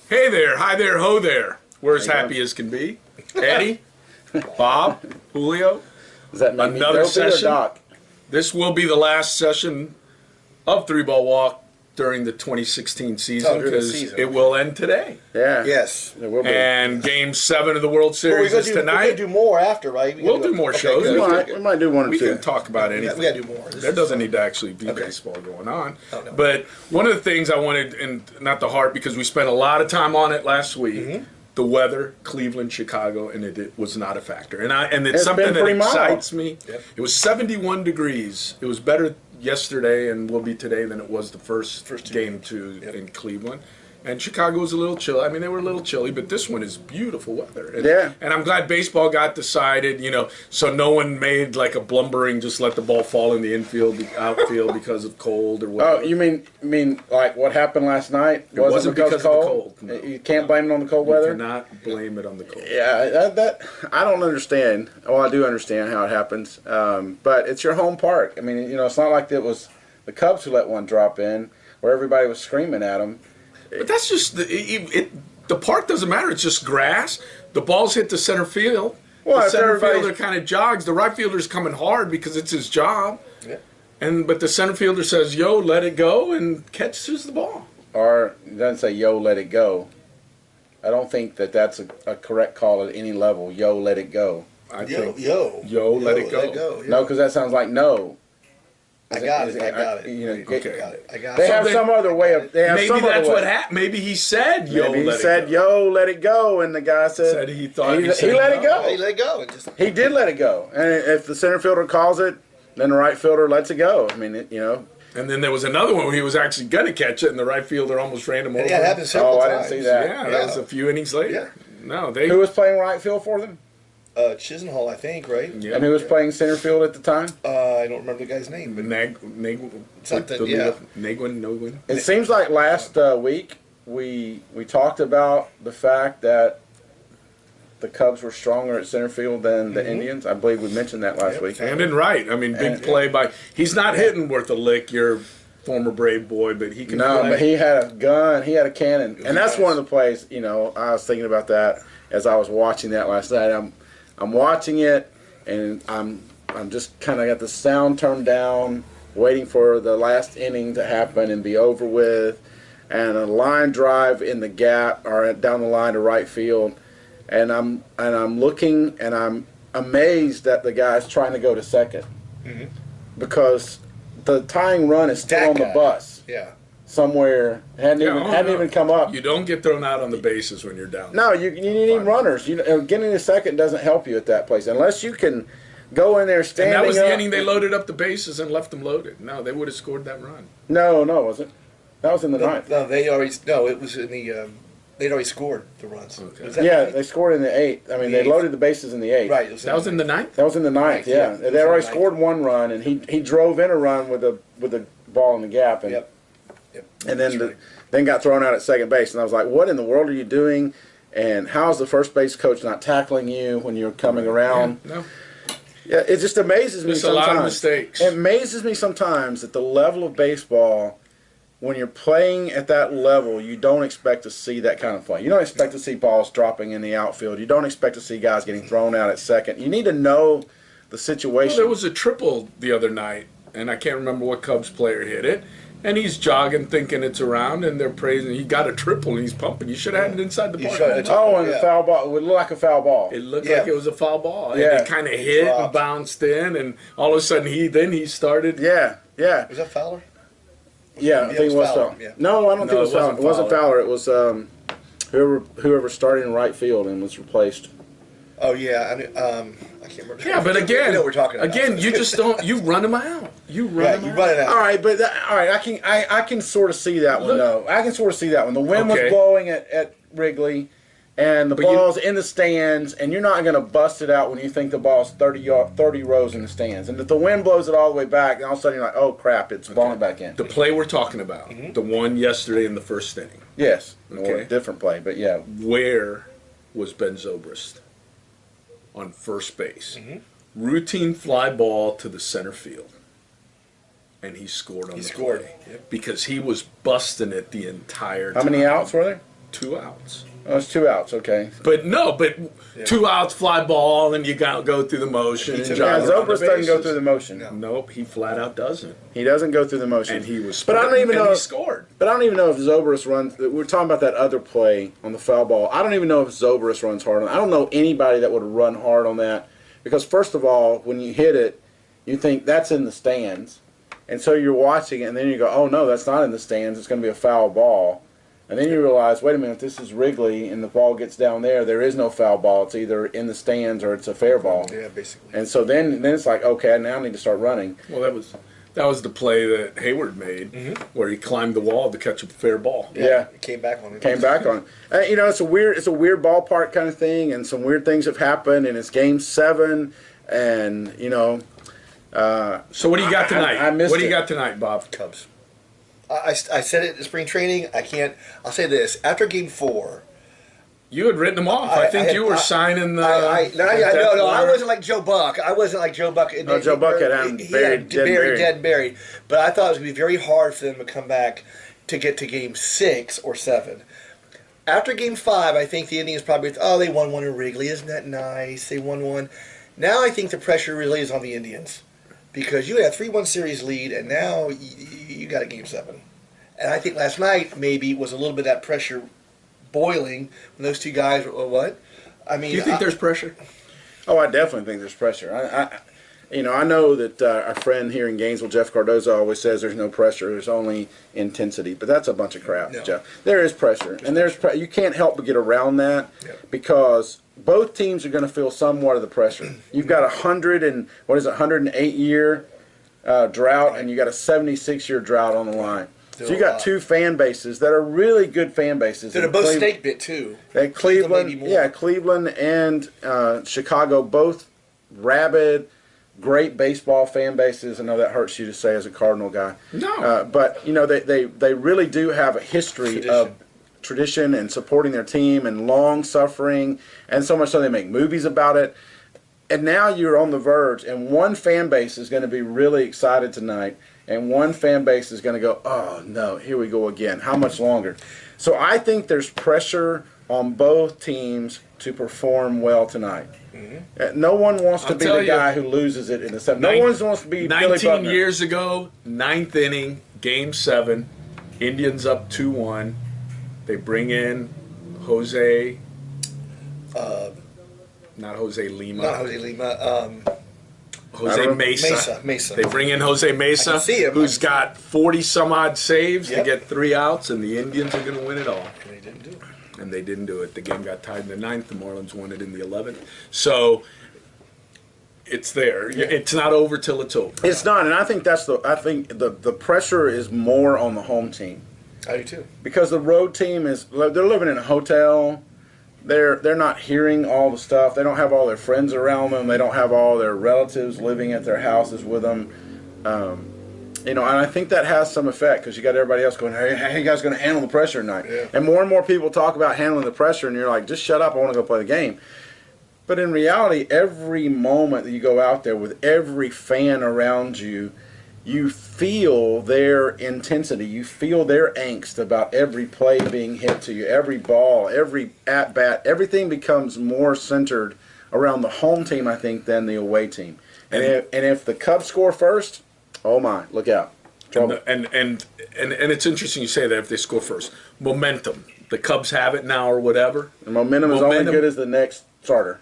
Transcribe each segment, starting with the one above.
Hey there, hi there, ho there. We're as happy as can be. Eddie, Bob, Julio. Does that make Another me dopey or session? Doc? This will be the last session of Three Ball Walk during the 2016 season during the because season. it will end today. Yeah. Yes. It will be. And Game 7 of the World But Series is we're tonight. gonna do more after, right? We'll do more shows. good. we might do one or We two. can talk about anything. We gotta do more. There doesn't need to actually be baseball going on. Oh, no. But one of the things I wanted, and not the heart, because we spent a lot of time on it last week, Mm-hmm. the weather, Cleveland, Chicago, and it was not a factor. And it's It's something been that pretty mild. excites me. Yep. It was 71 degrees. It was better yesterday and will be today than it was the first game two in Cleveland. And Chicago was a little chill. I mean, they were a little chilly, but this one is beautiful weather. And, Yeah. and I'm glad baseball got decided, so no one made like a blumbering, just let the ball fall in the outfield because of cold or whatever. Oh, you mean like what happened last night? It wasn't because of the cold, no. You can't blame it on the cold You weather. cannot blame it on the cold. Yeah, that I don't understand. Well, I do understand how it happens, but it's your home park. I mean, it's not like it was the Cubs who let one drop in, where everybody was screaming at them. But that's just the park doesn't matter. It's just grass. The ball's hit the center field. Well, the if center everybody's- fielder kind of jogs. The right fielder's coming hard because it's his job. Yeah. But the center fielder says, "Yo, let it go," and catches the ball. Or it doesn't say "Yo, let it go." I don't think that's a correct call at any level. Yo, let it go. I Yo, think. yo, Yo, let it go. Yeah. No, because that sounds like no. I got it. I got it. Okay. I got They it. have then- some other way of. They have Maybe some other that's way. what happened. Maybe he said, "Yo, Maybe he let said, it go." "Yo, let it go," and the guy said He thought he said let it no. go. Hey, let it go. And just He did let it go, and if the center fielder calls it, then the right fielder lets it go. I mean, And then there was another one where he was actually going to catch it, and the right fielder almost ran him over. yeah, it happened several Oh, I times. didn't see that. Yeah, that was a few innings later. No, they. who was playing right field for them, Chisenhall, I think, right? Yeah. and who was playing center field at the time? I don't remember the guy's name, but Something, yeah. Nagwin. It seems like last week we talked about the fact that the Cubs were stronger at center field than the Indians. I believe we mentioned that last week. And in right. I mean, big And- play by. He's not hitting worth a lick, your former Brave boy, but he can No, play. but he had a gun. He had a cannon, and that's one of the plays. I was thinking about that as I was watching that last night. I'm watching it, and I'm just kind of got the sound turned down, waiting for the last inning to happen and be over with, and a line drive in the gap or down the line to right field, and I'm looking, and I'm amazed that the guy's trying to go to second because the tying run is still That on the guy. bus yeah. somewhere. Hadn't even come up. You don't get thrown out on the bases when you're down. No, you need runners. Getting to second doesn't help you at that place unless you can go in there And standing that was the up. inning they loaded up the bases and left them loaded. No, they would have scored that run. No, it wasn't. That was in the No, ninth. it was in the. They'd already scored the runs. Okay. Was that Yeah, the they scored in the eighth. I mean, they eighth. loaded the bases in the eighth. right. That was in the ninth? That was in the ninth. Yeah, Yeah, it was they in already the scored one run, and he drove in a run with a ball in the gap, and Yep. and That's then right. then got thrown out at second base. And I was like, what in the world are you doing? And how is the first base coach not tackling you when you're coming around? No. Yeah, it just amazes me Just a sometimes. lot of mistakes. It amazes me sometimes at the level of baseball, when you're playing at that level, you don't expect to see that kind of play. You don't expect to see balls dropping in the outfield. You don't expect to see guys getting thrown out at second. You need to know the situation. Well, there was a triple the other night, and I can't remember what Cubs player hit it. And he's jogging, thinking it's around, and they're praising. He got a triple, and he's pumping. You should have had it inside the You park. should have. Oh, and the Yeah. foul ball. It would look like a foul ball. It looked Yeah. like it was a foul ball. Yeah. And it kind of hit and Dropped. bounced in, and all of a sudden he started. Yeah. Was that Fowler? Yeah, I think it was Fowler, Fowler. yeah. No, I don't think it was Fowler. wasn't It wasn't Fowler. It was whoever started in right field and was replaced. Oh yeah, I can't remember. Yeah, but again, we know what we're talking about. again, you just don't. You run them out. You run Yeah, them you out. run it out. All right, but all right, I can sort of see that one Look- though. I can sort of see that one. The wind Okay. was blowing at Wrigley, and the But you- ball's in the stands, and you're not going to bust it out when you think the ball's 30 rows in the stands. And if the wind blows it all the way back, then all of a sudden you're like, oh crap, it's blowing it back in. The play we're talking about, the one yesterday in the first inning. Yes, or Okay. a different play, but yeah. Where was Ben Zobrist on first base? Routine fly ball to the center field. And he scored on the scored. play. Yep. Because he was busting it the entire How time. many outs were there? 2 outs. Oh, it's 2 outs. Okay. But 2 outs, fly ball, and you got to go through the motion. And Yeah, jog around the Zobrist doesn't go bases. through the motion. No. Nope, he flat out doesn't. He doesn't go through the motion. And he was. But I don't even and know. he scored. But I don't even know if Zobrist runs. We're talking about that other play on the foul ball. I don't even know if Zobrist runs hard on. I don't know anybody that would run hard on that, because first of all, when you hit it, you think that's in the stands, and so you're watching it, and then you go, oh no, that's not in the stands. It's going to be a foul ball. And then you realize, wait a minute, this is Wrigley, and the ball gets down there. There is no foul ball. It's either in the stands or it's a fair ball. Yeah, basically. And so then it's like, okay, now I need to start running. Well, that was the play that Hayward made, where he climbed the wall to catch a fair ball. Yeah. It came back on it. Came back on it. You know, it's a weird ballpark kind of thing, and some weird things have happened, and it's Game 7, and you know. So what do you got tonight? I missed what do you it. got tonight, Bob? Cubs. I said it in spring training. I'll say this. After Game 4, You had written them off. I think you were signing the. no, I wasn't like Joe Buck. No, Joe Buck had him buried, dead and buried. But I thought it was going to be very hard for them to come back to get to Game 6 or 7. After Game 5, I think the Indians probably, they won one in Wrigley. Isn't that nice? They won one. Now I think the pressure really is on the Indians, because you had a 3-1 series lead, and now you got a Game 7. And I think last night maybe was a little bit of that pressure boiling when those two guys were what? I mean, Do you think there's pressure? Oh, I definitely think there's pressure. I know that our friend here in Gainesville, Jeff Cardozo, always says there's no pressure, there's only intensity. But that's a bunch of crap, No. Jeff. There is pressure, and you can't help but get around that, because both teams are going to feel somewhat of the pressure. You've got 108 year drought, and you got a 76-year drought on the line. So you got two fan bases that are really good fan bases. they're both snake bit too. And Cleveland, maybe more. Cleveland and Chicago, both rabid, great baseball fan bases. I know that hurts you to say as a Cardinal guy. No. But, you know, they really do have a history of tradition and supporting their team and long suffering, and so much so they make movies about it. And now you're on the verge, and one fan base is going to be really excited tonight, and one fan base is going to go, oh, no, here we go again. How much longer? So I think there's pressure on both teams to perform well tonight. No one wants to be the guy who loses it in the 7th. No one wants to be Billy 19 Buckner. years ago, 9th inning, Game 7, Indians up 2-1. They bring in Jose, not Jose Lima. Not Jose Lima. Jose Mesa. Mesa. They bring in Jose Mesa, I can see him. who's got 40 some odd saves to Yep. get 3 outs, and the Indians are going to win it all. And they didn't do it. And they didn't do it. The game got tied in the 9th. The Marlins won it in the 11th. So it's there. It's not over till it's over. It's not, and I think the pressure is more on the home team, I do too. because the road team they're living in a hotel. They're not hearing all the stuff. They don't have all their friends around them. They don't have all their relatives living at their houses with them. You know, and I think that has some effect, because you got everybody else going, hey, how you guys going to handle the pressure tonight? Yeah. And more people talk about handling the pressure, and you're like, just shut up, I want to go play the game. But in reality, every moment that you go out there with every fan around you, you feel their intensity. You feel their angst about every play being hit to you, every ball, every at-bat. Everything becomes more centered around the home team, I think, than the away team. And if the Cubs score first, oh my, look out. Trouble. And it's interesting you say that, if they score first. Momentum. The Cubs have it now or whatever. The momentum is only good as the next starter,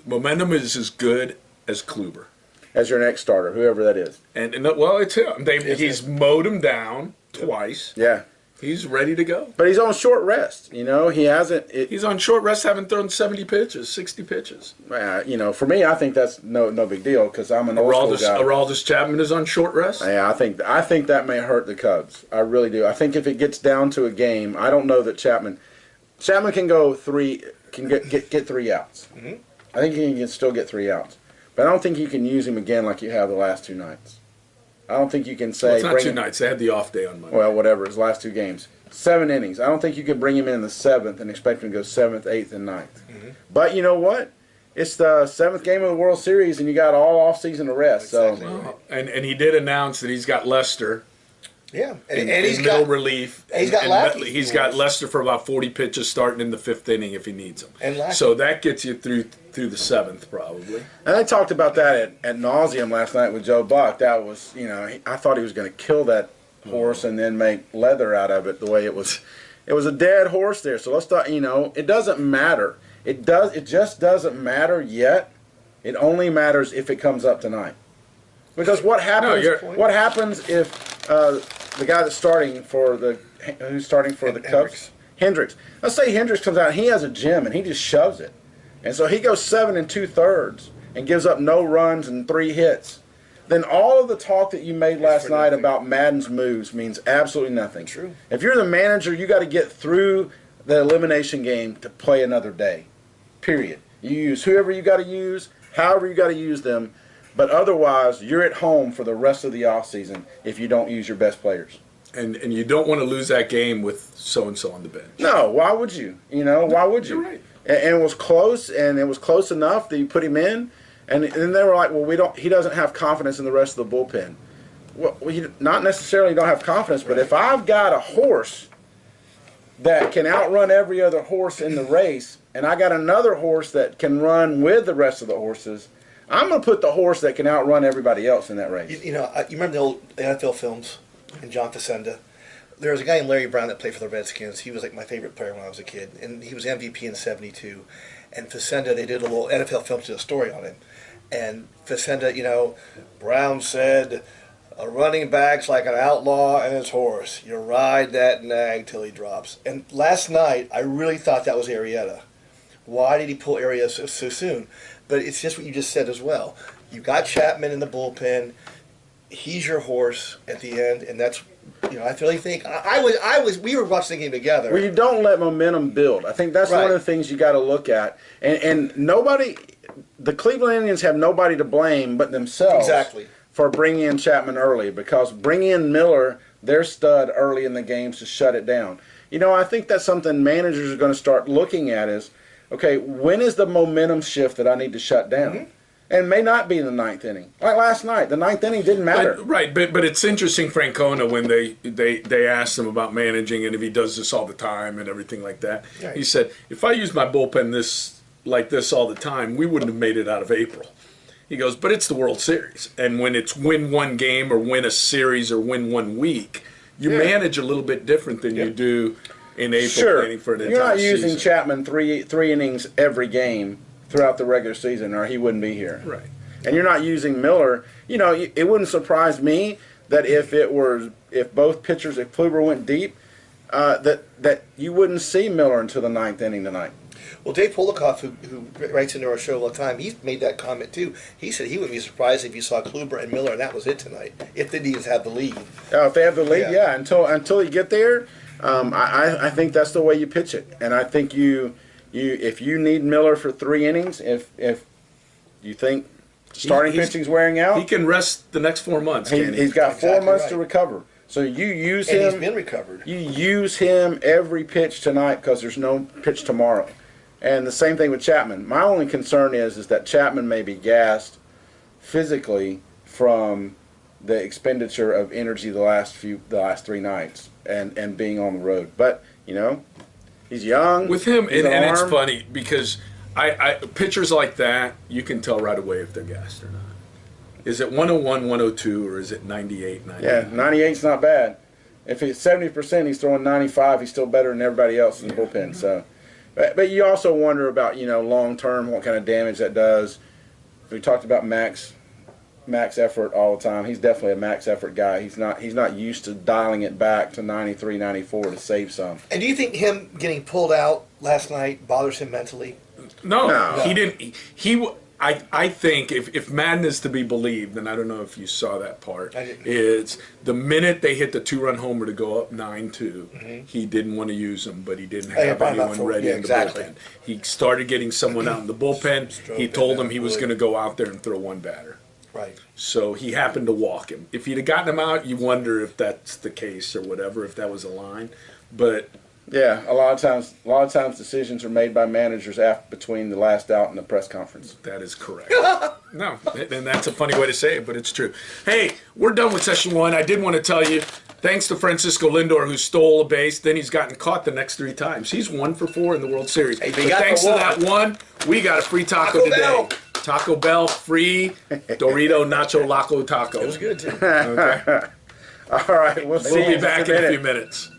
Momentum is as good as Kluber. as your next starter, whoever that is. And well, it's him. He's mowed him down twice. Yeah. He's ready to go. But he's on short rest. You know, he hasn't. He's on short rest, having thrown 70 pitches, 60 pitches. You know, for me, I think that's no big deal, because I'm an old school guy. Aroldis Chapman is on short rest. Yeah, I think that may hurt the Cubs. I really do. I think if it gets down to a game, I don't know that Chapman can go get 3 outs. Mm-hmm. I think he can still get 3 outs, but I don't think you can use him again like you have the last 2 nights. I don't think you can say Well, it's not 2 nights. They had the off day on Monday. Well, whatever, his last 2 games. 7 innings. I don't think you can bring him in the 7th and expect him to go 7th, 8th, and 9th. Mm-hmm. But you know what? It's the 7th game of the World Series, and you got all off season to rest. Exactly. So Right. And he did announce that he's got Lester Yeah, in he's middle got relief. and he's got Lackey He's for got us. Lester for about 40 pitches starting in the 5th inning if he needs them. And Lackey. So that gets you through the 7th probably. And I talked about that at nauseum last night with Joe Buck. That was, I thought he was going to kill that horse and then make leather out of it. The way it was a dead horse there. So let's start. It doesn't matter. It just doesn't matter yet. It only matters if it comes up tonight. Because what happens? What happens if the guy that's starting for who's starting for the Cubs, Hendricks? Let's say Hendricks comes out and he has a gem and he just shoves it, and so he goes 7 2/3 and gives up no runs and 3 hits. Then all of the talk that you made last night about Madden's moves means absolutely nothing. True. If you're the manager, you got to get through the elimination game to play another day. Period. You use whoever you got to use, however you got to use them. But otherwise, you're at home for the rest of the offseason if you don't use your best players. And you don't want to lose that game with so-and-so on the bench. No, why would you? Why would you? You're right. And it was close, and it was close enough that you put him in. And then they were like, well, he doesn't have confidence in the rest of the bullpen. Well, not necessarily don't have confidence, but if I've got a horse that can outrun every other horse in the race, and I got another horse that can run with the rest of the horses, I'm going to put the horse that can outrun everybody else in that race. You remember the old NFL films and John Facenda? There was a guy named Larry Brown that played for the Redskins. He was like my favorite player when I was a kid, and he was MVP in '72. And Facenda, they did a little NFL film to a story on him. And Facenda, Brown said, a running back's like an outlaw and his horse. You ride that nag till he drops. And last night, I really thought that was Arrieta. Why did he pull Arrieta so soon? But it's just what you just said as well. You got Chapman in the bullpen. He's your horse at the end, and that's, I really think we were watching the game together. Well, you don't let momentum build. I think that's one of the things you got to look at. And nobody, the Cleveland Indians have nobody to blame but themselves. Exactly. For bringing in Chapman early, because bringing in Miller, their stud, early in the games to shut it down. I think that's something managers are going to start looking at is, okay, when is the momentum shift that I need to shut down? Mm-hmm. And it may not be in the 9th inning. Like last night, the 9th inning didn't matter. But it's interesting, Francona, when they asked him about managing and if he does this all the time and everything like that. Right. He said, if I use my bullpen like this all the time, we wouldn't have made it out of April. He goes, but it's the World Series. And when it's win one game or win a series or win 1 week, you manage a little bit different than you do in April planning for an entire season. You're not using Chapman three innings every game throughout the regular season, or he wouldn't be here. Right. And you're not using Miller. It wouldn't surprise me that if both pitchers, if Kluber went deep, that you wouldn't see Miller until the 9th inning tonight. Well, Dave Polikoff, who writes into our show all the time, he's made that comment too. He said he wouldn't be surprised if you saw Kluber and Miller, and that was it tonight, if the Indians have the lead. If they have the lead, yeah. Until you get there, I think that's the way you pitch it. And I think if you need Miller for 3 innings, if you think starting pitching's wearing out, he can rest the next 4 months. He's got 4 months to recover. So you use him. And he's been recovered. You use him every pitch tonight because there's no pitch tomorrow. And the same thing with Chapman. My only concern is that Chapman may be gassed physically from the expenditure of energy the last 3 nights and being on the road. But he's young. With him, and it's funny because I pitchers like that, you can tell right away if they're gassed or not. Is it 101, 102, or is it 98, 99? Yeah, 98's not bad. If it's 70%, he's throwing 95. He's still better than everybody else in the bullpen. So. But you also wonder about, long term, what kind of damage that does. We talked about max effort all the time. He's definitely a max effort guy. He's not used to dialing it back to 93, 94 to save some. And do you think him getting pulled out last night bothers him mentally? No. He didn't. I think if Madden is to be believed, and I don't know if you saw that part, it's the minute they hit the 2-run homer to go up 9-2, he didn't want to use them, but he didn't have anyone ready in the bullpen. He started getting someone out in the bullpen. He told them he was going to go out there and throw 1 batter. Right. So he happened to walk him. If he'd have gotten him out, you wonder if that's the case or whatever, if that was a line. But yeah, a lot of times decisions are made by managers between the last out and the press conference. That is correct. No, and that's a funny way to say it, but it's true. Hey, we're done with session 1. I did want to tell you, Thanks to Francisco Lindor, who stole a base. Then he's gotten caught the next 3 times. He's 1 for 4 in the World Series. Hey, But they got thanks the to that one, we got a free taco Taco today. Bell. Taco Bell free Dorito Nacho Loco Taco. It was good too. Okay. All right, we'll see We'll you be back in a few minutes.